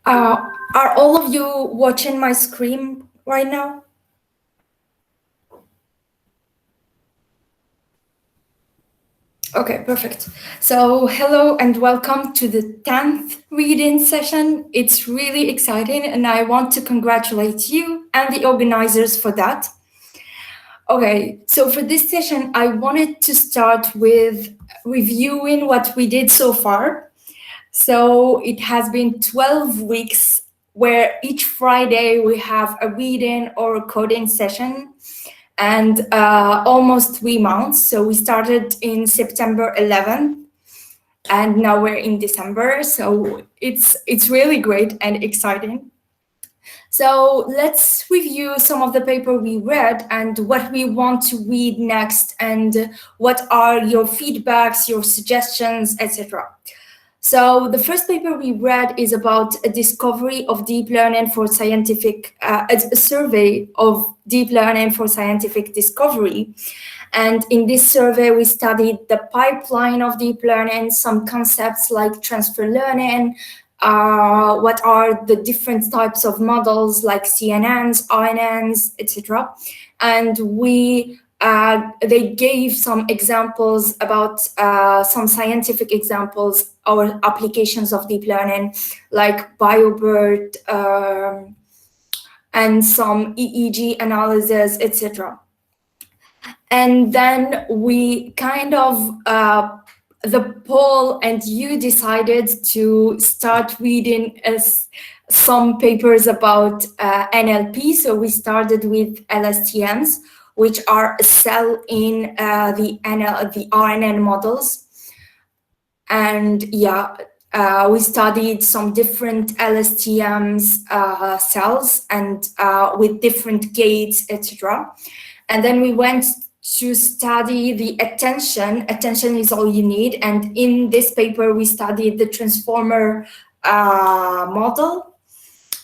Are all of you watching my screen right now? Okay, perfect. So hello and welcome to the 10th reading session. It's really exciting and I want to congratulate you and the organizers for that. Okay, so for this session, I wanted to start with reviewing what we did so far. So it has been 12 weeks where each Friday we have a reading or a coding session and almost 3 months. So we started in September 11th and now we're in December. So it's really great and exciting. So let's review some of the paper we read and what we want to read next and what are your feedbacks, your suggestions, etc. So the first paper we read is about a discovery of deep learning for scientific, a survey of deep learning for scientific discovery. And in this survey, we studied the pipeline of deep learning, some concepts like transfer learning, what are the different types of models like CNNs, RNNs, etc. And they gave some examples about some scientific examples or applications of deep learning, like BioBERT and some EEG analysis, etc. And then we kind of the poll and you decided to start reading some papers about NLP. So we started with LSTMs, which are a cell in the RNN models. And we studied some different LSTMs cells and with different gates, etc. And then we went to study the attention. Attention is all you need. And in this paper, we studied the transformer model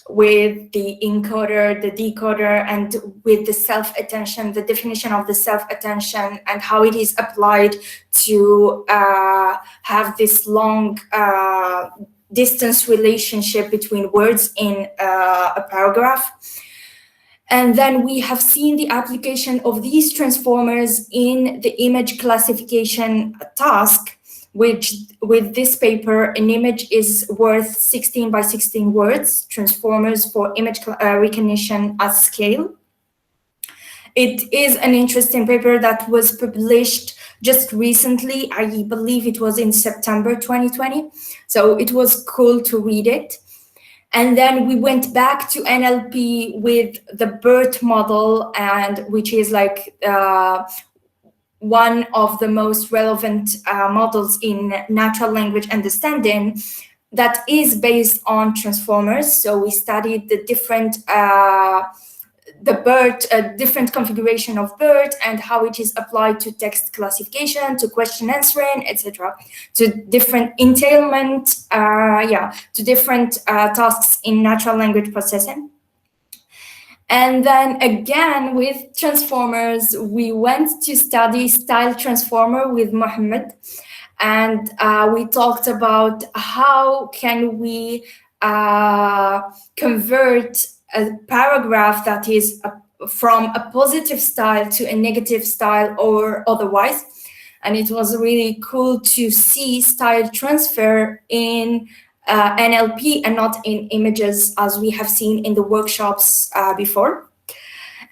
with the encoder, the decoder, and with the self-attention, the definition of the self-attention and how it is applied to have this long distance relationship between words in a paragraph. And then we have seen the application of these transformers in the image classification task, which with this paper, an image is worth 16 by 16 words, transformers for image recognition at scale. It is an interesting paper that was published just recently. I believe it was in September 2020. So it was cool to read it. And then we went back to NLP with the BERT model, and which is like one of the most relevant models in natural language understanding that is based on transformers. So we studied the different different configuration of BERT and how it is applied to text classification, to question answering, etc., to different entailment, to different tasks in natural language processing. And then again, with transformers, we went to study style transformer with Mohammed. And we talked about how can we convert a paragraph that is from a positive style to a negative style or otherwise. And it was really cool to see style transfer in NLP and not in images as we have seen in the workshops before.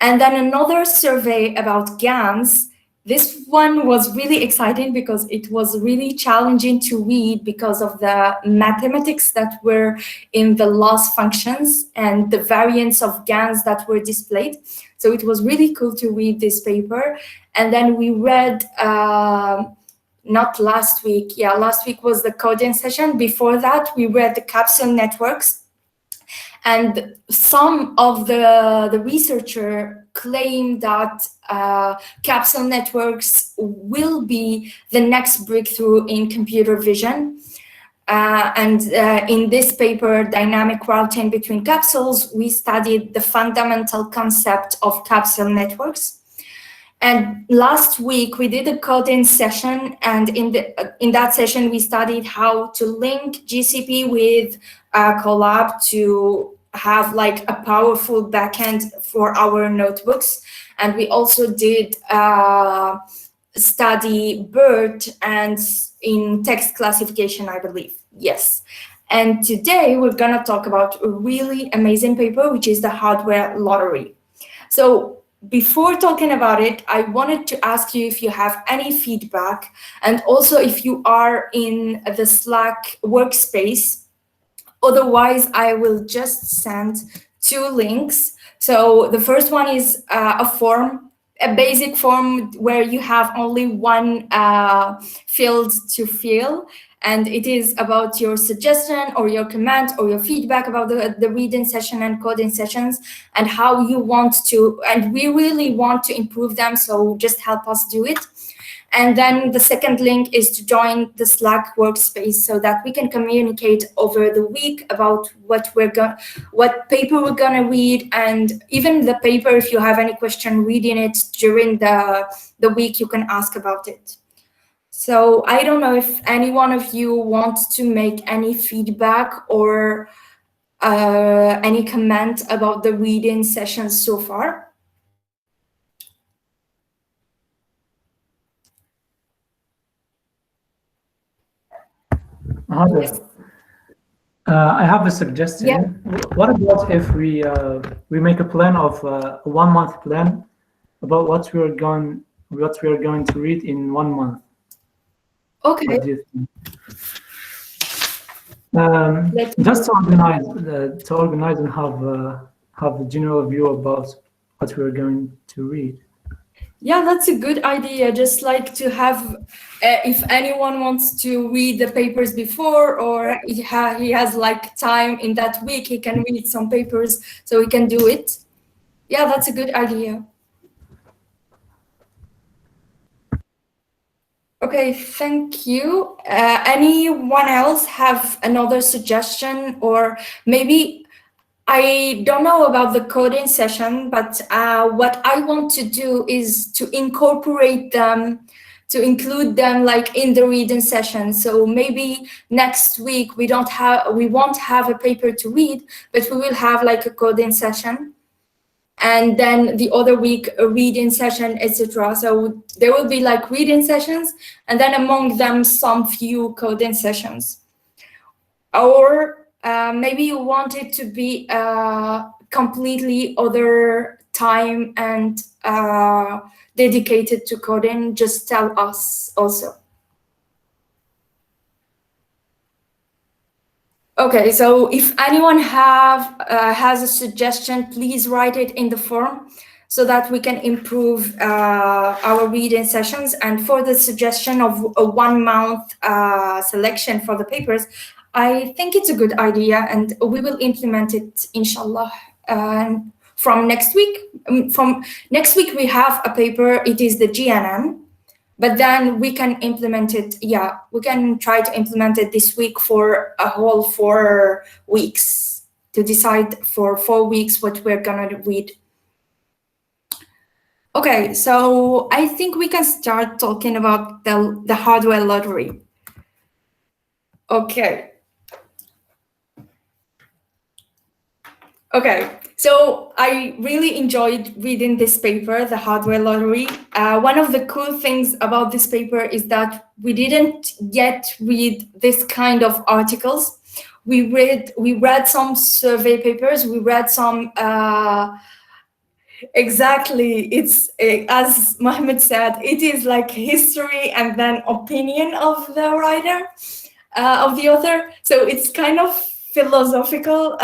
And then another survey about GANs. This one was really exciting because it was really challenging to read because of the mathematics that were in the loss functions and the variants of GANs that were displayed. So it was really cool to read this paper. And then we read, not last week, last week was the coding session. Before that, we read the capsule networks. And some of the researcher claimed that capsule networks will be the next breakthrough in computer vision. In this paper, Dynamic Routing Between Capsules, we studied the fundamental concept of capsule networks. And last week we did a coding session, and in that session we studied how to link GCP with Collab to have like a powerful backend for our notebooks. And we also did study BERT and in text classification, I believe. Yes. And today we're going to talk about a really amazing paper, which is the hardware lottery. So before talking about it, I wanted to ask you if you have any feedback, and also if you are in the Slack workspace. Otherwise, I will just send 2 links. So the first one is a form, a basic form where you have only one field to fill, and it is about your suggestion or your comment or your feedback about the reading session and coding sessions and how you want to, and we really want to improve them, so just help us do it. And then the second link is to join the Slack workspace so that we can communicate over the week about what paper we're gonna read, and even the paper, if you have any question reading it during the week, you can ask about it. So I don't know if any one of you wants to make any feedback or any comment about the reading sessions so far. Yes. I have a suggestion. Yeah. What about if we make a plan of a 1 month plan about what we are going to read in 1 month? Okay. What do you think? Just to organize and have a general view about what we are going to read. Yeah, that's a good idea. Just like to have, if anyone wants to read the papers before, or he has like time in that week, he can read some papers, so he can do it. Yeah, that's a good idea. Okay, thank you. Anyone else have another suggestion, or maybe I don't know about the coding session, but what I want to do is to incorporate them, to include them like in the reading session. So maybe next week we won't have a paper to read, but we will have like a coding session, and then the other week a reading session, etc. So there will be like reading sessions, and then among them some few coding sessions. Or maybe you want it to be completely other time and dedicated to coding, just tell us also. Okay, so if anyone has a suggestion, please write it in the forum so that we can improve our reading sessions. And for the suggestion of a 1 month selection for the papers, I think it's a good idea, and we will implement it, inshallah, from next week. From next week, we have a paper. It is the GNN, but then we can implement it. Yeah, we can try to implement it this week for a whole 4 weeks to decide for 4 weeks what we're gonna read. Okay, so I think we can start talking about the hardware lottery. Okay, so I really enjoyed reading this paper, the hardware lottery. One of the cool things about this paper is that we didn't yet read this kind of articles. We read some survey papers. We read some. Exactly, it's as Mohammed said. It is like history and then opinion of the writer, of the author. So it's kind of philosophical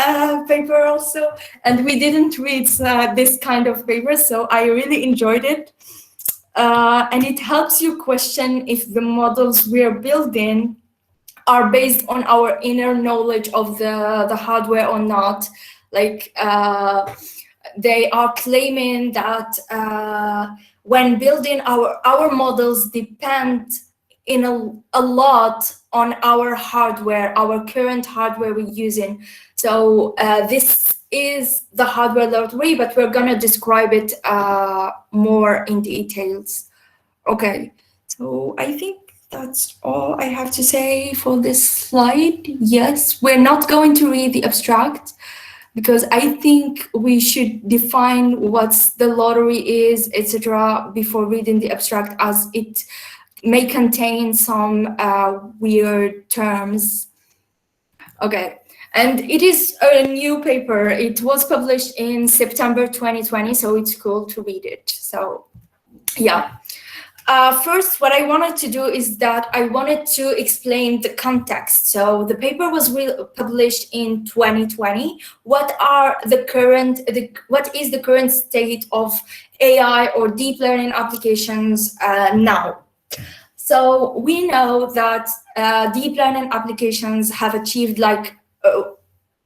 paper also, and we didn't read this kind of paper, so I really enjoyed it, and it helps you question if the models we're building are based on our inner knowledge of the hardware or not. Like they are claiming that when building our models depend in a lot on our hardware, our current hardware we're using. So this is the hardware library, but we're gonna describe it more in details. Okay, so I think that's all I have to say for this slide. Yes, we're not going to read the abstract because I think we should define what the lottery is, etc., before reading the abstract, as it may contain some weird terms. Okay, and it is a new paper. It was published in September 2020, so it's cool to read it. So, yeah. First, what I wanted to do is that I wanted to explain the context. So the paper was published in 2020. What is the current state of AI or deep learning applications now? So we know that deep learning applications have achieved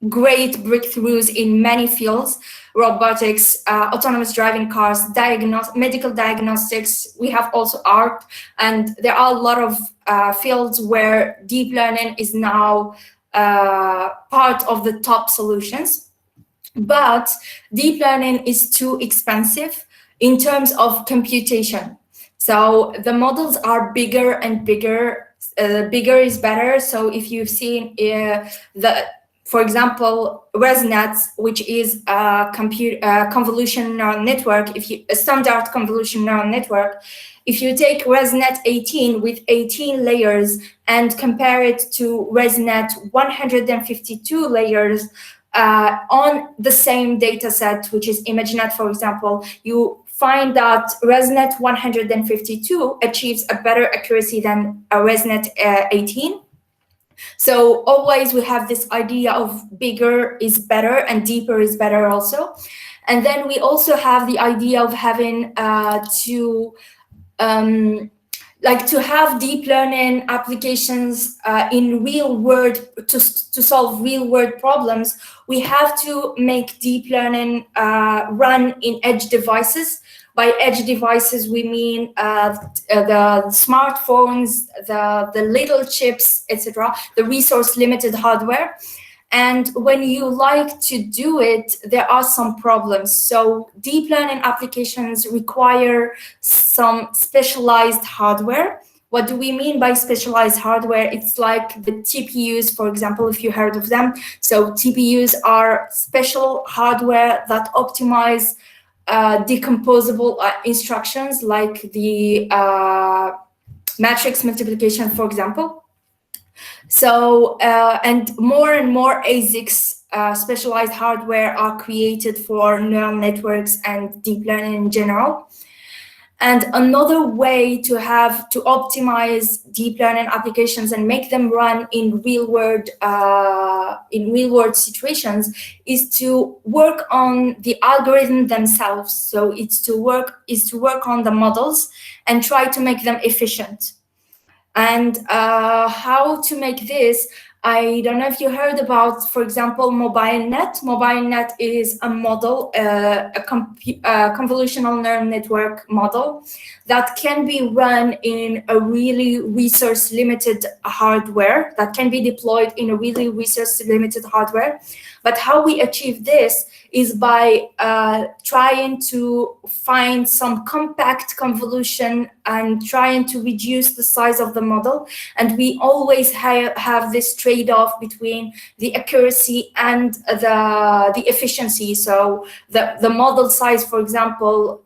great breakthroughs in many fields: robotics, autonomous driving cars, medical diagnostics. We have also art, and there are a lot of fields where deep learning is now part of the top solutions. But deep learning is too expensive in terms of computation. So the models are bigger and bigger. Bigger is better. So if you've seen for example, ResNet, which is a convolution neural network, a standard convolution neural network, if you take ResNet 18 with 18 layers and compare it to ResNet 152 layers on the same data set, which is ImageNet, for example, you find that ResNet 152 achieves a better accuracy than a ResNet 18. So always we have this idea of bigger is better and deeper is better also. And then we also have the idea of having to have deep learning applications in real world to solve real world problems. We have to make deep learning run in edge devices. By edge devices, we mean the smartphones, the little chips, etc., the resource limited hardware. And when you like to do it, there are some problems. So deep learning applications require some specialized hardware. What do we mean by specialized hardware? It's like the TPUs, for example, if you heard of them. So TPUs are special hardware that optimize decomposable instructions, like the matrix multiplication, for example. So, and more ASICs, specialized hardware, are created for neural networks and deep learning in general. And another way to optimize deep learning applications and make them run in real world situations is to work on the algorithm themselves. So it's to work on the models and try to make them efficient. And how to make this? I don't know if you heard about, for example, MobileNet. MobileNet is a model, a convolutional neural network model that can be run in a really resource-limited hardware, that can be deployed in a really resource-limited hardware. But how we achieve this is by trying to find some compact convolution and trying to reduce the size of the model. And we always have this trade-off between the accuracy and the efficiency. So the model size, for example,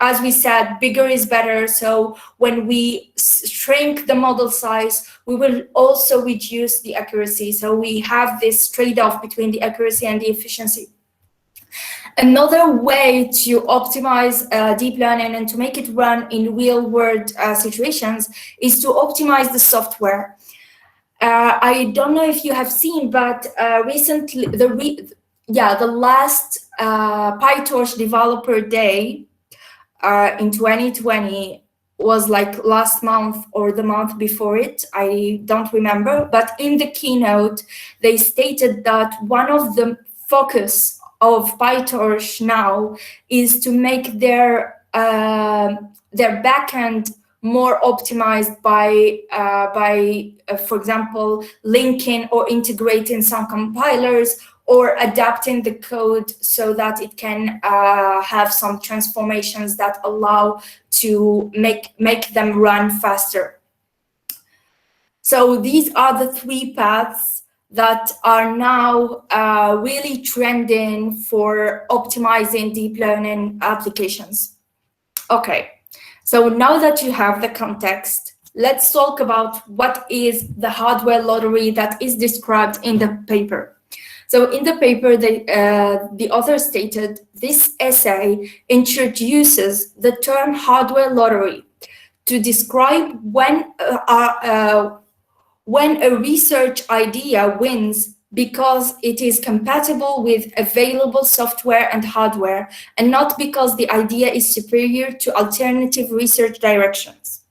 as we said, bigger is better. So when we shrink the model size, we will also reduce the accuracy. So we have this trade-off between the accuracy and the efficiency. Another way to optimize deep learning and to make it run in real-world situations is to optimize the software. I don't know if you have seen, but recently, the last PyTorch Developer Day in 2020 was like last month or the month before it, I don't remember. But in the keynote, they stated that one of the focus of PyTorch now is to make their backend more optimized by for example, linking or integrating some compilers or adapting the code so that it can have some transformations that allow to make them run faster. So these are the three paths that are now really trending for optimizing deep learning applications. Okay, so now that you have the context, let's talk about what is the hardware lottery that is described in the paper. So in the paper, the author stated, this essay introduces the term hardware lottery to describe when a research idea wins because it is compatible with available software and hardware, and not because the idea is superior to alternative research directions.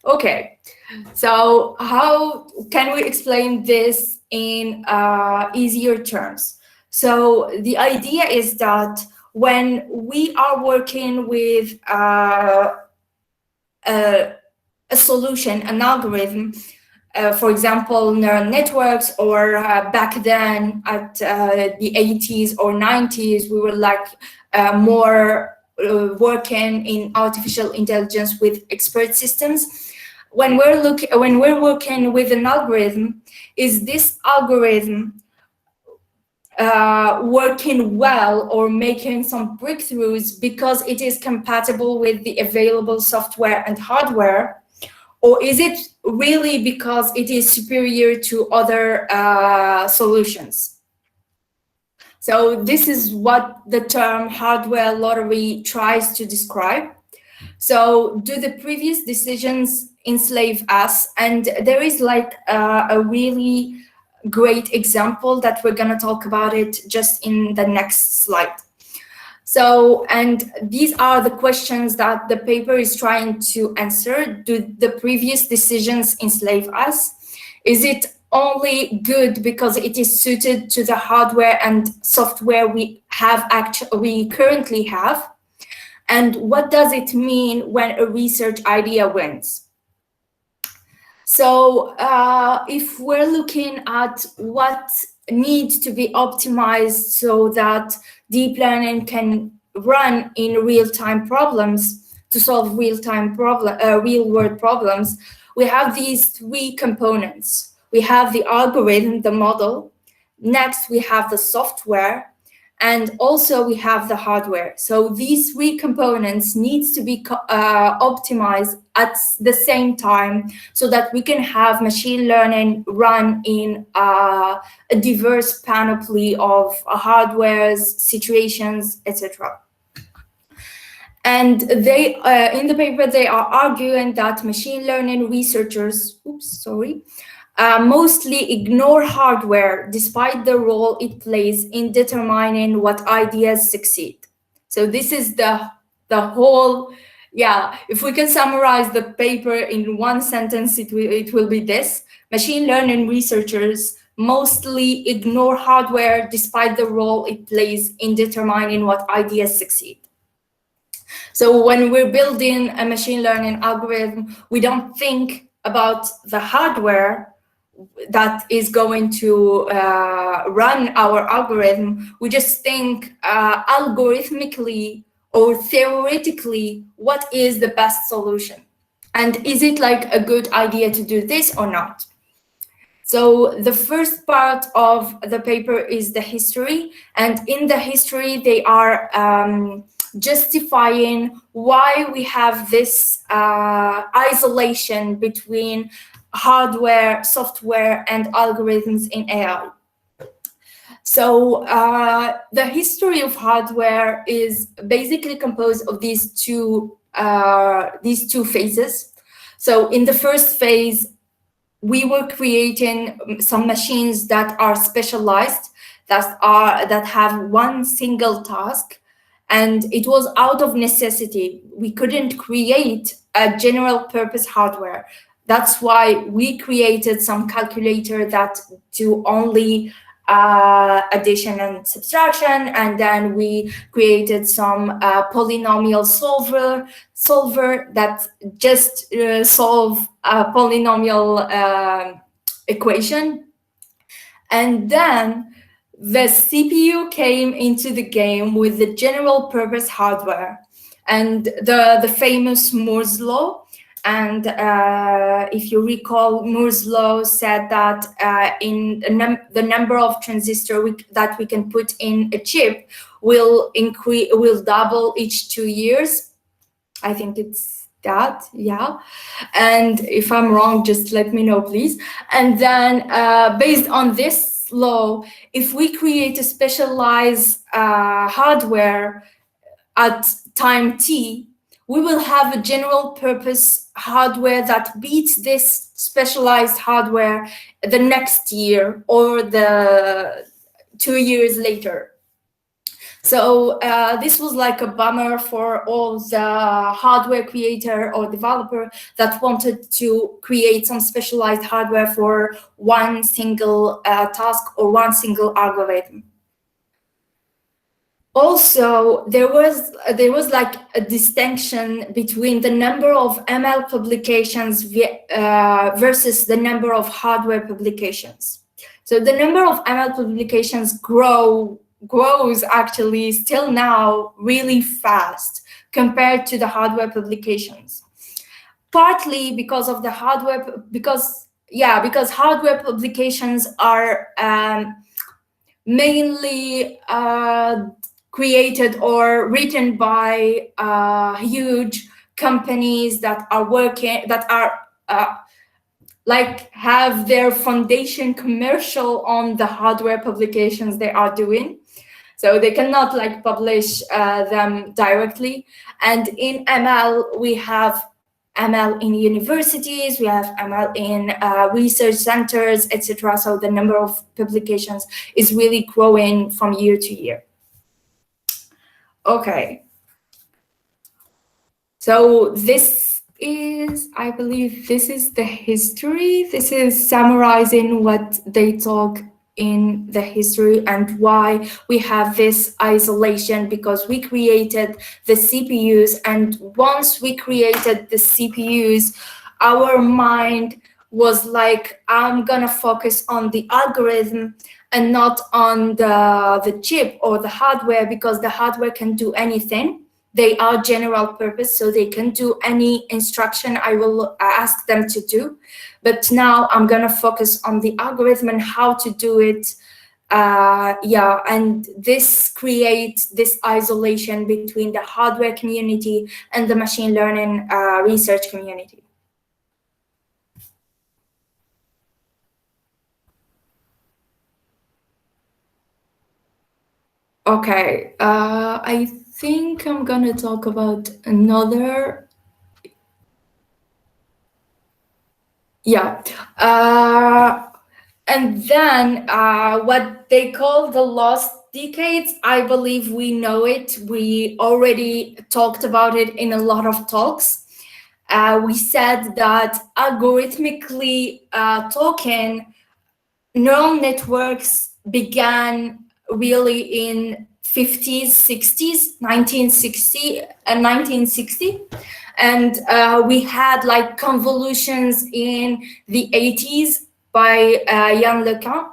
Okay, so how can we explain this in easier terms? So the idea is that when we are working with a solution, an algorithm, for example, neural networks, or back then at the 80s or 90s, we were like more working in artificial intelligence with expert systems. When we're working with an algorithm, is this algorithm working well or making some breakthroughs because it is compatible with the available software and hardware? Or is it really because it is superior to other solutions? So this is what the term hardware lottery tries to describe. So do the previous decisions enslave us? And there is like a really great example that we're going to talk about it just in the next slide. So, and these are the questions that the paper is trying to answer. Do the previous decisions enslave us? Is it only good because it is suited to the hardware and software we currently have? And what does it mean when a research idea wins? So if we're looking at what needs to be optimized so that deep learning can run in real-time problems to solve real-world problems, we have these three components. We have the algorithm, the model. Next, we have the software. And also we have the hardware. So these three components needs to be optimized at the same time so that we can have machine learning run in a diverse panoply of hardwares, situations, etc. And they, in the paper, they are arguing that machine learning researchers, mostly ignore hardware despite the role it plays in determining what ideas succeed. So this is the whole, if we can summarize the paper in one sentence, it will be this: machine learning researchers mostly ignore hardware despite the role it plays in determining what ideas succeed. So when we're building a machine learning algorithm, we don't think about the hardware that is going to run our algorithm. We just think algorithmically or theoretically, what is the best solution? And is it like a good idea to do this or not? So the first part of the paper is the history. And in the history, they are justifying why we have this isolation between hardware, software, and algorithms in AI. So the history of hardware is basically composed of these two phases. So in the first phase, we were creating some machines that are specialized, that have one single task, and it was out of necessity. We couldn't create a general purpose hardware. That's why we created some calculator that do only addition and subtraction, and then we created some polynomial solver that just solve a polynomial equation. And then the CPU came into the game with the general purpose hardware and the famous Moore's law. And if you recall, Moore's law said that in the number of transistors that we can put in a chip will double each 2 years. I think it's that, yeah. And if I'm wrong, just let me know, please. And then based on this law, if we create a specialized hardware at time t, we will have a general purpose hardware that beats this specialized hardware the next year or the 2 years later. So this was like a bummer for all the hardware creator or developer that wanted to create some specialized hardware for one single task or one single algorithm. Also, there was like a distinction between the number of ML publications versus the number of hardware publications. So the number of ML publications grows actually still now really fast compared to the hardware publications. Partly because of the hardware, because hardware publications are mainly created or written by huge companies that are working, that are like have their foundation commercial on the hardware publications they are doing. So they cannot like publish them directly. And in ML, we have ML in universities, we have ML in research centers, etc. So the number of publications is really growing from year to year. Okay. So this is, I believe this is the history. This is summarizing what they talk in the history and why we have this isolation, because we created the CPUs, and once we created the CPUs, our mind was like, I'm gonna focus on the algorithm and not on the chip or the hardware, because the hardware can do anything. They are general purpose, so they can do any instruction I will ask them to do. But now I'm gonna focus on the algorithm and how to do it. And this creates this isolation between the hardware community and the machine learning research community. Okay, I think I'm gonna talk about another. And then what they call the lost decades, I believe we know it. We already talked about it in a lot of talks. We said that algorithmically talking, neural networks began really in 50s, 60s, 1960. And we had like convolutions in the 80s by Yann LeCun.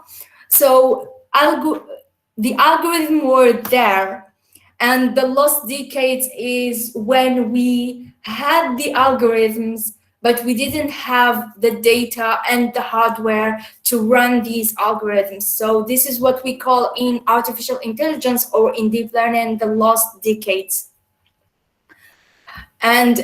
So the algorithm were there, and the lost decades is when we had the algorithms, but we didn't have the data and the hardware to run these algorithms. So this is what we call in artificial intelligence or in deep learning the lost decades. And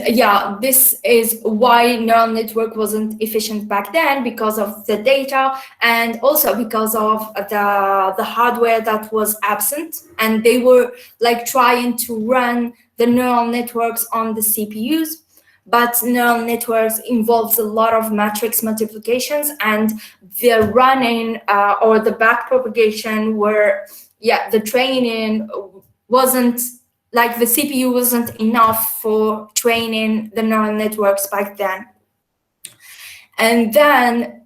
this is why neural network wasn't efficient back then, because of the data and also because of the hardware that was absent. And they were like trying to run the neural networks on the CPUs, but neural networks involves a lot of matrix multiplications, and the running or the backpropagation were, the training wasn't, like the CPU wasn't enough for training the neural networks back then. And then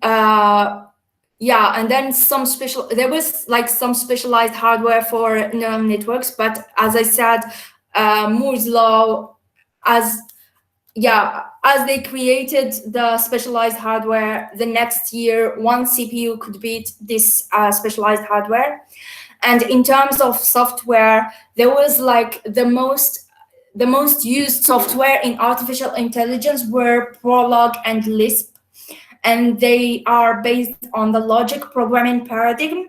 yeah, and then there was like some specialized hardware for neural networks, but as I said, Moore's law, as as they created the specialized hardware, the next year one CPU could beat this specialized hardware. And in terms of software, there was like the most used software in artificial intelligence were Prolog and Lisp, and they are based on the logic programming paradigm.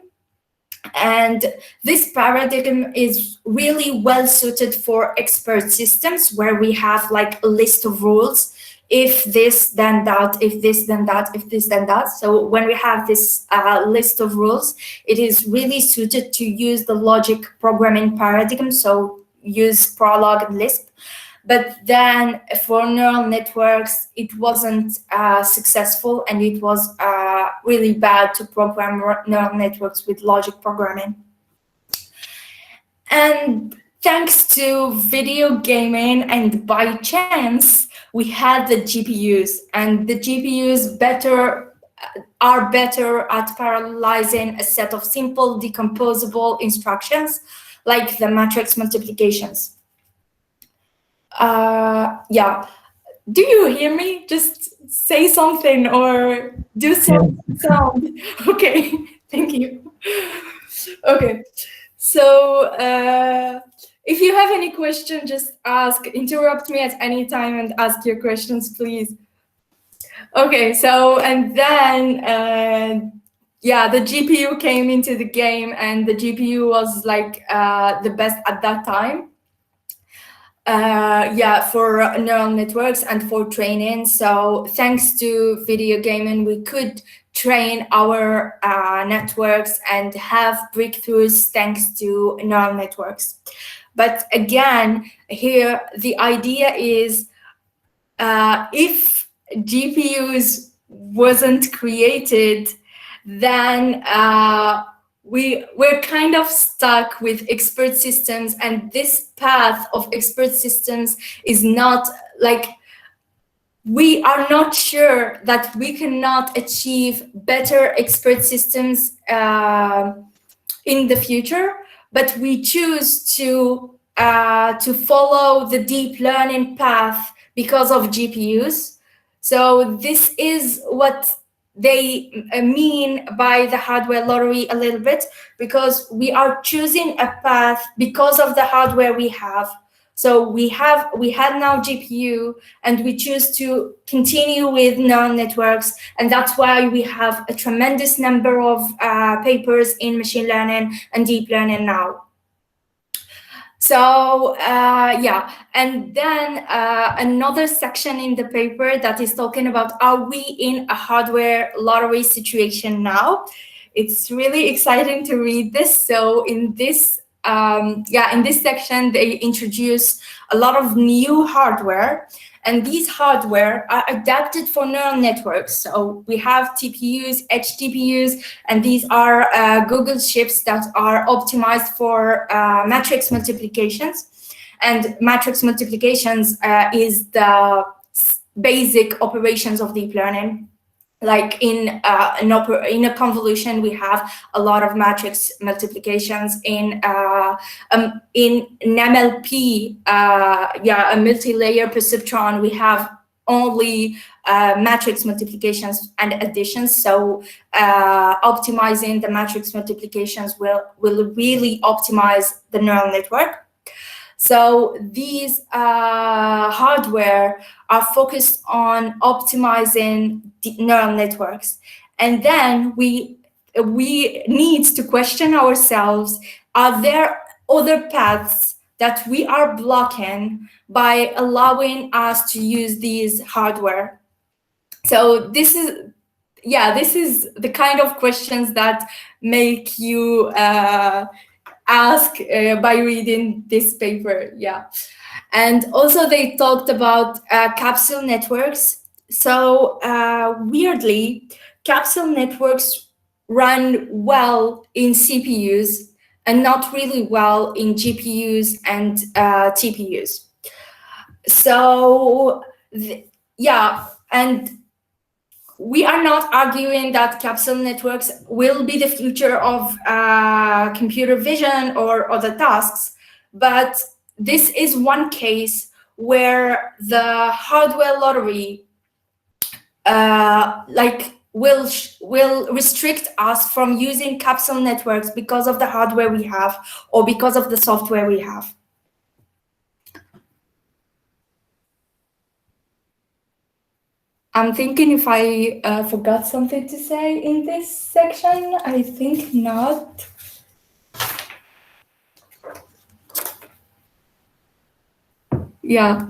And this paradigm is really well suited for expert systems where we have like a list of rules. If this, then that, if this, then that, if this, then that. So when we have this list of rules, it is really suited to use the logic programming paradigm. So use Prolog and Lisp. But then for neural networks, it wasn't successful, and it was really bad to program neural networks with logic programming. And thanks to video gaming and by chance, we had the GPUs, and the GPUs are better at parallelizing a set of simple decomposable instructions like the matrix multiplications. Yeah. Do you hear me? Just say something or do some sound. Okay, thank you. Okay, so if you have any question, just ask. Interrupt me at any time and ask your questions, please. Okay, so and then the GPU came into the game, and the GPU was like the best at that time. For neural networks and for training. So thanks to video gaming, we could train our networks and have breakthroughs thanks to neural networks. But again, here the idea is if GPUs wasn't created, then we're kind of stuck with expert systems, and this path of expert systems is not like, we are not sure that we cannot achieve better expert systems in the future, but we choose to follow the deep learning path because of GPUs. So this is what they mean by the hardware lottery a little bit, because we are choosing a path because of the hardware we have. So we had now GPU, and we choose to continue with neural networks, and that's why we have a tremendous number of papers in machine learning and deep learning now. So and then another section in the paper that is talking about, are we in a hardware lottery situation now? It's really exciting to read this. So in this in this section, they introduce a lot of new hardware, and these hardware are adapted for neural networks. So we have TPUs, HTPUs, and these are Google chips that are optimized for matrix multiplications. And matrix multiplications is the basic operations of deep learning. Like in a convolution, we have a lot of matrix multiplications. In NMLP, a multi-layer perceptron, we have only matrix multiplications and additions. So optimizing the matrix multiplications will really optimize the neural network. So these hardware are focused on optimizing neural networks. And then we need to question ourselves, are there other paths that we are blocking by allowing us to use these hardware? So this is the kind of questions that make you ask by reading this paper. And also they talked about capsule networks. So weirdly, capsule networks run well in CPUs and not really well in GPUs and TPUs. So and we are not arguing that capsule networks will be the future of computer vision or other tasks, but this is one case where the hardware lottery will restrict us from using capsule networks because of the hardware we have or because of the software we have. I'm thinking if I forgot something to say in this section. I think not. Yeah.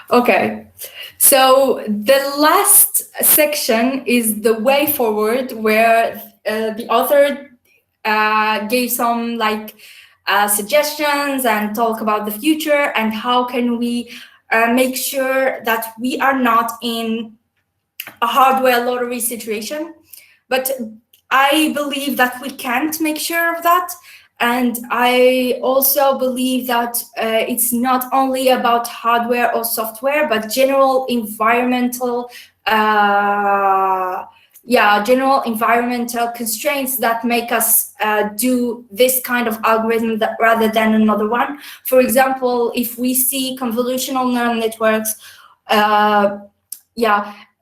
Okay. So the last section is the way forward, where the author gave some suggestions and talk about the future and how can we make sure that we are not in a hardware lottery situation. But I believe that we can't make sure of that. And I also believe that it's not only about hardware or software, but general environmental constraints that make us do this kind of algorithm rather than another one. For example, if we see convolutional neural networks,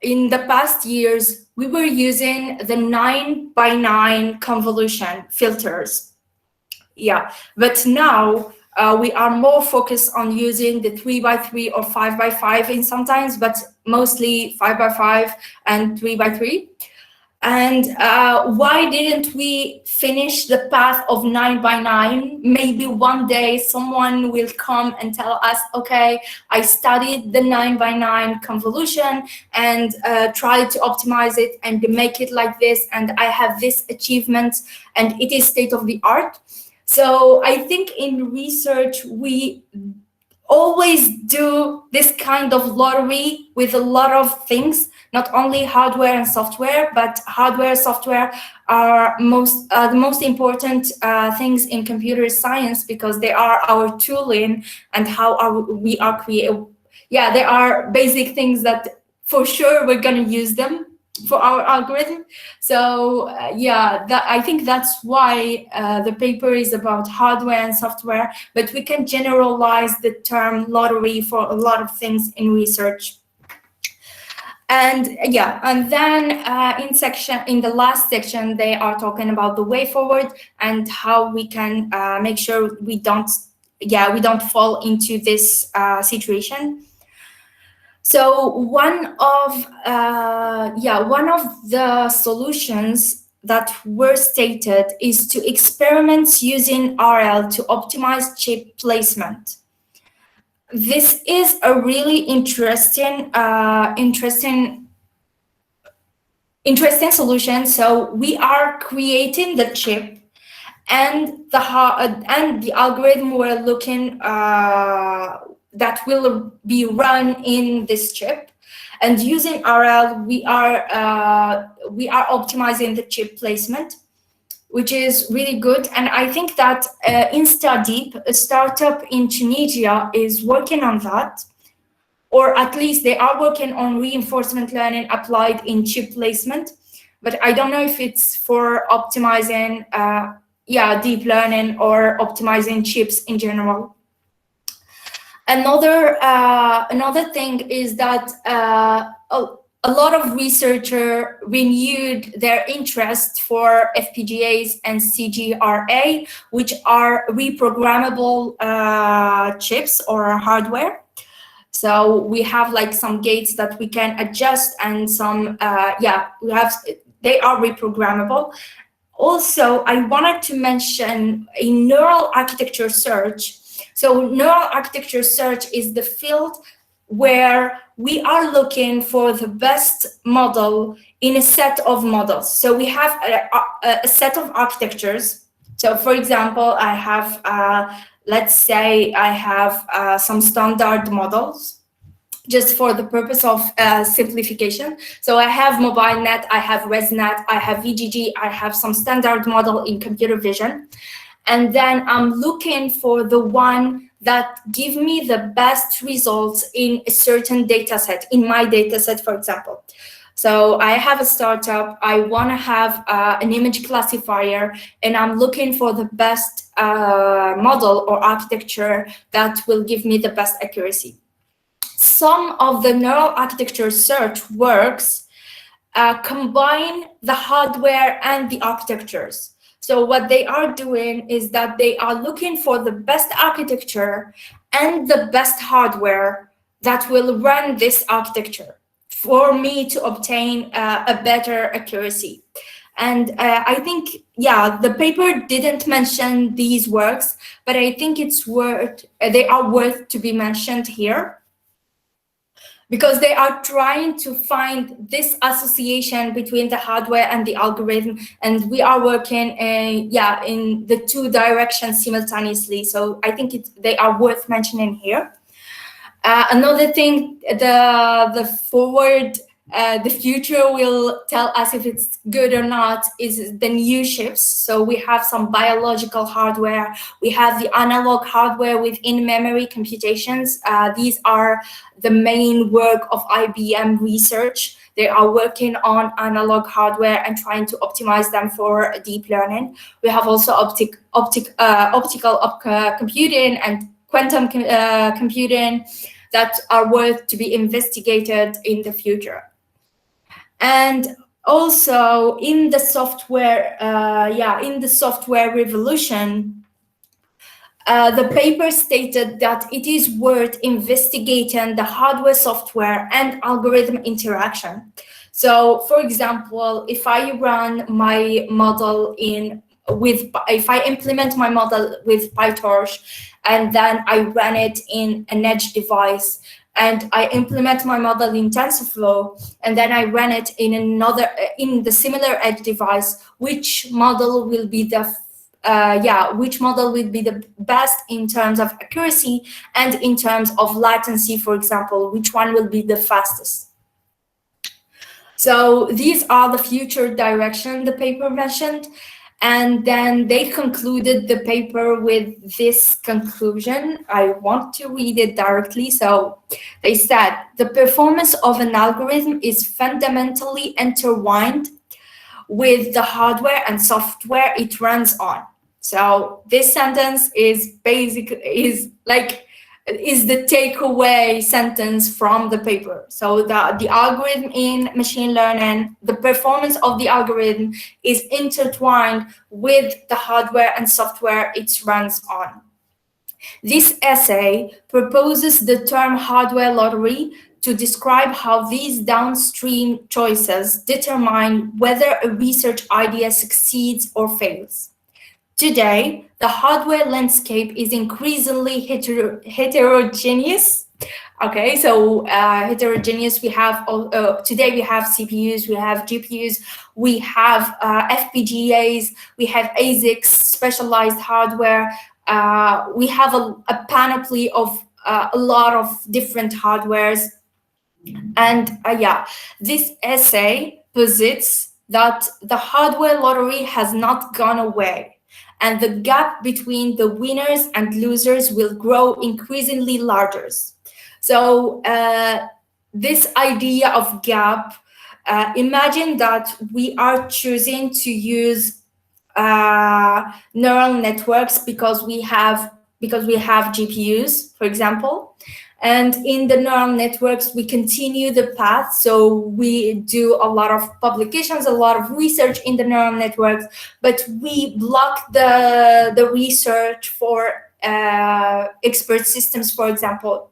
in the past years, we were using the 9x9 convolution filters. Yeah, but now we are more focused on using the 3x3 or 5x5 in sometimes, but mostly 5x5 and 3x3. And why didn't we finish the path of 9x9? Maybe one day someone will come and tell us, okay, I studied the 9x9 convolution and tried to optimize it and make it like this, and I have this achievement, and it is state of the art. So I think in research, we always do this kind of lottery with a lot of things, not only hardware and software, but hardware and software are the most important things in computer science because they are our tooling and how we are creating. Yeah, they are basic things that for sure we're going to use them for our algorithm. So I think that's why the paper is about hardware and software, but we can generalize the term lottery for a lot of things in research. And then in the last section, they are talking about the way forward and how we can make sure we don't fall into this situation. So one of the solutions that were stated is to experiment using RL to optimize chip placement. This is a really interesting solution. So we are creating the chip, and the algorithm we're looking that will be run in this chip, and using RL we are optimizing the chip placement, which is really good. And I think that InstaDeep, a startup in Tunisia, is working on that, or at least they are working on reinforcement learning applied in chip placement. But I don't know if it's for optimizing deep learning or optimizing chips in general. Another thing is that a lot of researchers renewed their interest for FPGAs and CGRA, which are reprogrammable chips or hardware. So we have like some gates that we can adjust, and some they are reprogrammable. Also, I wanted to mention a neural architecture search. So neural architecture search is the field where we are looking for the best model in a set of models. So we have a set of architectures. So for example, I have, let's say I have some standard models, just for the purpose of simplification. So I have MobileNet, I have ResNet, I have VGG, I have some standard model in computer vision. And then I'm looking for the one that give me the best results in a certain data set, in my data set, for example. So I have a startup, I want to have an image classifier, and I'm looking for the best model or architecture that will give me the best accuracy. Some of the neural architecture search works combine the hardware and the architectures. So what they are doing is that they are looking for the best architecture and the best hardware that will run this architecture for me to obtain a better accuracy. And I think, yeah, the paper didn't mention these works, but I think they are worth to be mentioned here, because they are trying to find this association between the hardware and the algorithm, and we are working in the two directions simultaneously. So I think they are worth mentioning here. Another thing, the future will tell us if it's good or not, is the new chips. So we have some biological hardware, we have the analog hardware with in-memory computations. These are the main work of IBM research. They are working on analog hardware and trying to optimize them for deep learning. We have also optical computing and quantum computing that are worth to be investigated in the future. And also in the software, revolution, the paper stated that it is worth investigating the hardware, software, and algorithm interaction. So, for example, if I run my model if I implement my model with PyTorch, and then I run it in an edge device, and I implement my model in TensorFlow, and then I run it in the similar edge device, which model will be the best in terms of accuracy and in terms of latency, for example, which one will be the fastest. So these are the future direction the paper mentioned. And then they concluded the paper with this conclusion. I want to read it directly. So they said, the performance of an algorithm is fundamentally intertwined with the hardware and software it runs on. So this sentence is the takeaway sentence from the paper. So the algorithm in machine learning, the performance of the algorithm is intertwined with the hardware and software it runs on. This essay proposes the term hardware lottery to describe how these downstream choices determine whether a research idea succeeds or fails. Today, the hardware landscape is increasingly heterogeneous. Okay, so heterogeneous, we have, today we have CPUs, we have GPUs, we have FPGAs, we have ASICs, specialized hardware. We have a panoply of a lot of different hardwares. And this essay posits that the hardware lottery has not gone away, and the gap between the winners and losers will grow increasingly larger. So this idea of gap, imagine that we are choosing to use neural networks because we have GPUs, for example. And in the neural networks, we continue the path. So we do a lot of publications, a lot of research in the neural networks, but we block the research for expert systems, for example.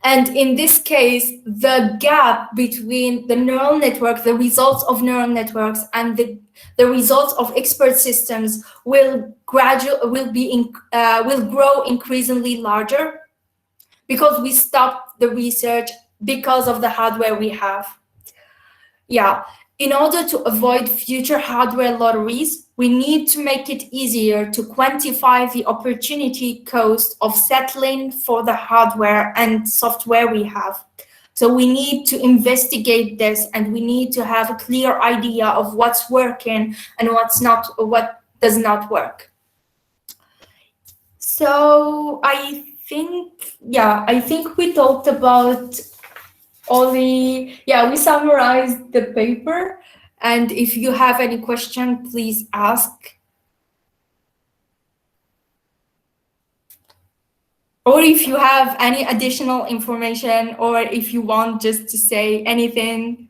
And in this case, the gap between the neural network, the results of neural networks, and the results of expert systems will grow increasingly larger, because we stopped the research because of the hardware we have. In order to avoid future hardware lotteries, we need to make it easier to quantify the opportunity cost of settling for the hardware and software we have. So we need to investigate this, and we need to have a clear idea of what's working and what does not work. So I think we talked about Only, yeah, we summarized the paper, and if you have any question, please ask. Or if you have any additional information, or if you want just to say anything.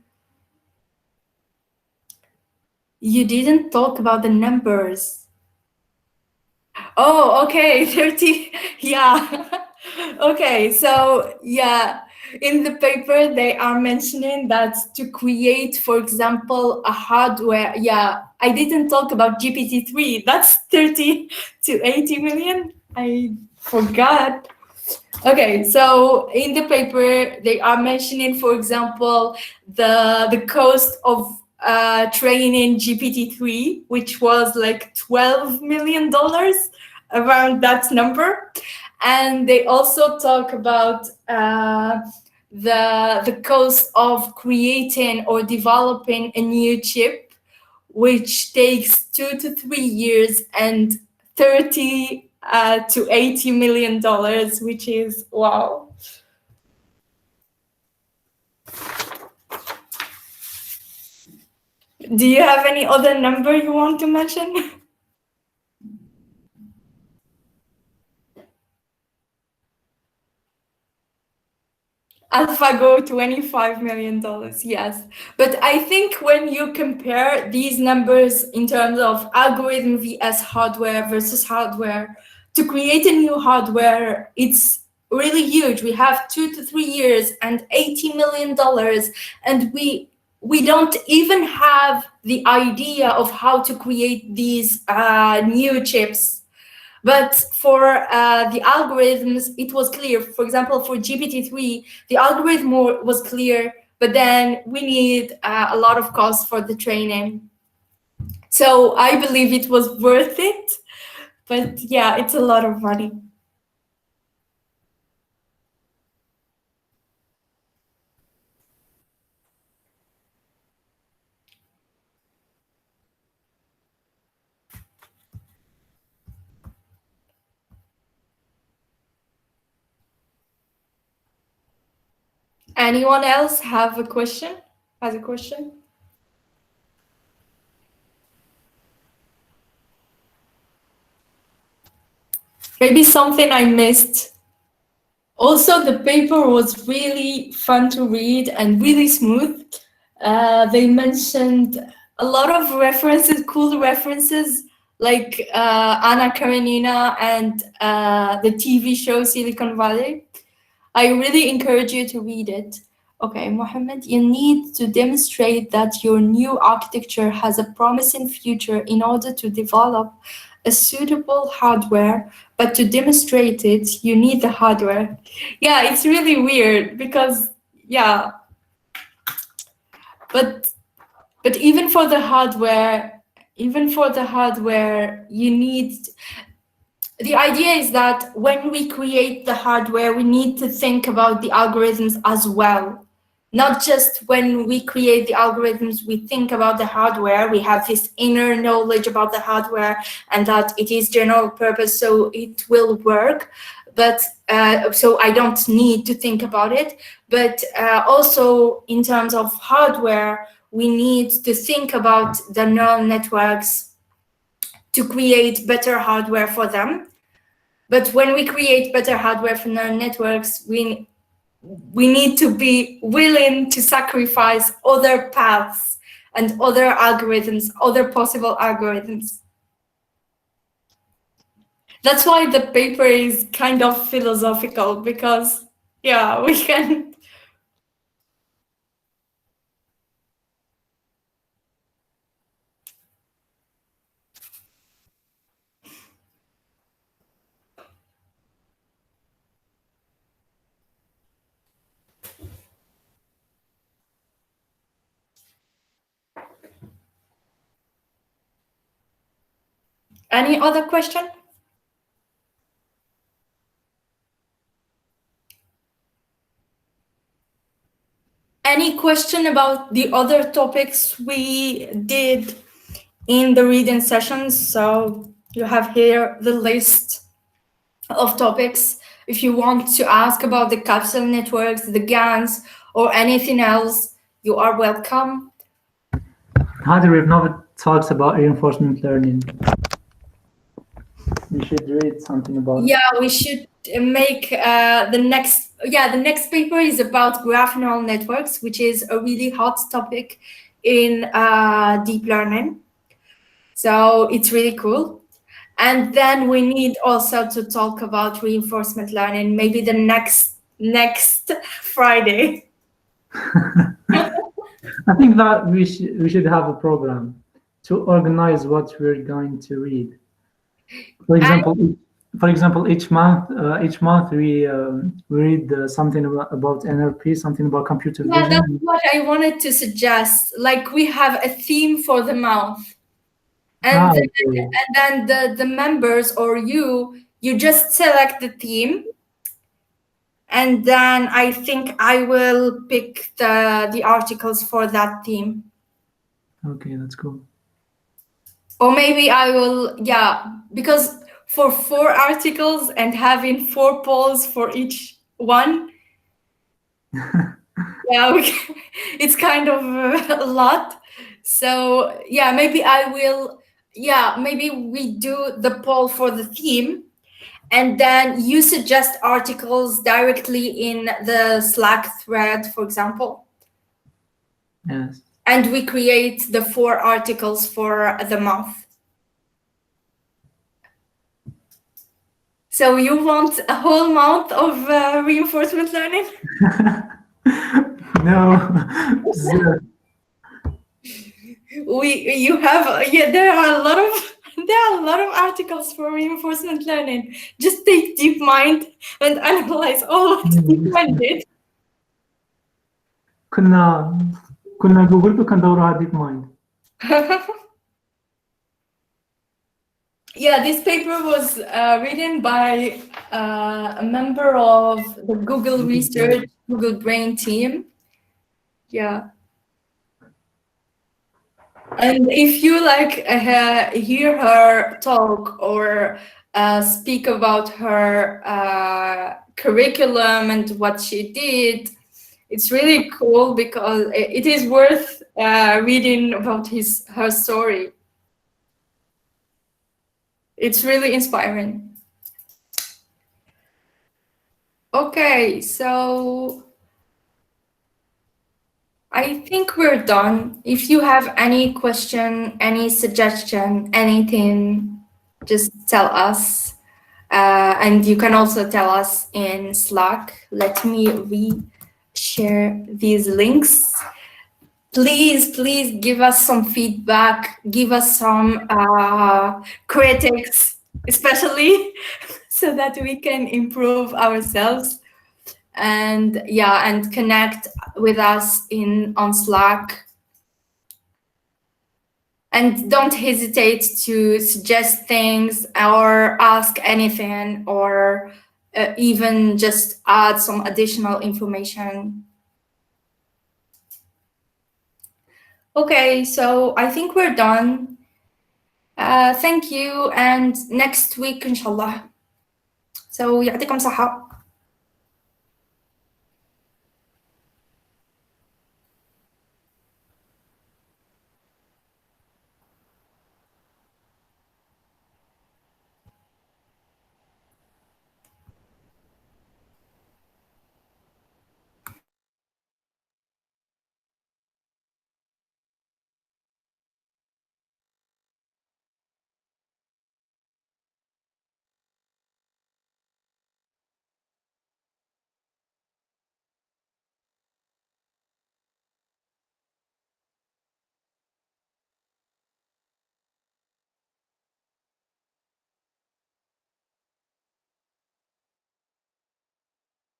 You didn't talk about the numbers. Oh, okay, 30, yeah. Okay, so yeah, in the paper they are mentioning that to create, for example, a hardware, yeah, I didn't talk about GPT-3, that's 30 to 80 million, I forgot. Okay, so in the paper they are mentioning, for example, the cost of training GPT-3, which was like $12 million, around that number, and they also talk about the cost of creating or developing a new chip, which takes 2 to 3 years and 30 to 80 million dollars, which is wow. Do you have any other number you want to mention? AlphaGo, $25 million, yes. But I think when you compare these numbers in terms of algorithm vs hardware versus hardware, to create a new hardware, it's really huge. We have 2 to 3 years and $80 million, and we don't even have the idea of how to create these new chips. But for the algorithms, it was clear. For example, for GPT-3, the algorithm was clear, but then we need a lot of cost for the training. So I believe it was worth it, but yeah, it's a lot of money. Anyone else have a question? Has a question? Maybe something I missed. Also, the paper was really fun to read and really smooth. They mentioned a lot of references, cool references, like Anna Karenina and the TV show Silicon Valley. I really encourage you to read it. Okay, Mohammed, you need to demonstrate that your new architecture has a promising future in order to develop a suitable hardware, but to demonstrate it, you need the hardware. Yeah, it's really weird because, yeah, but even for the hardware, you need, the idea is that when we create the hardware, we need to think about the algorithms as well. Not just when we create the algorithms, we think about the hardware, we have this inner knowledge about the hardware and that it is general purpose, so it will work. But so I don't need to think about it. But also in terms of hardware, we need to think about the neural networks to create better hardware for them. But when we create better hardware for neural networks, we need to be willing to sacrifice other paths and other algorithms, other possible algorithms. That's why the paper is kind of philosophical, because, yeah, we can. Any other question? Any question about the other topics we did in the reading sessions? So you have here the list of topics. If you want to ask about the capsule networks, the GANs, or anything else, you are welcome. Hadi, we've never talked about reinforcement learning. We should read something about it. Yeah, we should make the next paper is about graph neural networks, which is a really hot topic in deep learning. So it's really cool. And then we need also to talk about reinforcement learning, maybe the next Friday. I think that we should have a program to organize what we're going to read. For example, each month we read something about NLP, something about computer Yeah, vision. that's what I wanted to suggest. Like we have a theme for the month, and Okay. then the members or you just select the theme, and then I think I will pick the articles for that theme. Okay, that's cool. Or maybe I will, because for 4 articles and having 4 polls for each one, it's kind of a lot. So maybe I will, maybe we do the poll for the theme, and then you suggest articles directly in the Slack thread, for example. Yes. And we create the 4 articles for the month. So you want a whole month of reinforcement learning? No. Zero. There are a lot of articles for reinforcement learning. Just take DeepMind and analyze all what DeepMind did. كنا جوجل وكان دورها ديب مايند. Yeah, this paper was written by a member of the Google Research, Google Brain team. Yeah. And if you hear her talk or speak about her curriculum and what she did, it's really cool because it is worth reading about her story. It's really inspiring. Okay, so I think we're done. If you have any question, any suggestion, anything, just tell us. And you can also tell us in Slack. Let me re-share these links. Please give us some feedback. Give us some critics, especially, so that we can improve ourselves. And and connect with us on Slack. And don't hesitate to suggest things or ask anything, or even just add some additional information. Okay, so I think we're done. Thank you, and next week inshallah. So يعطيكم صحة.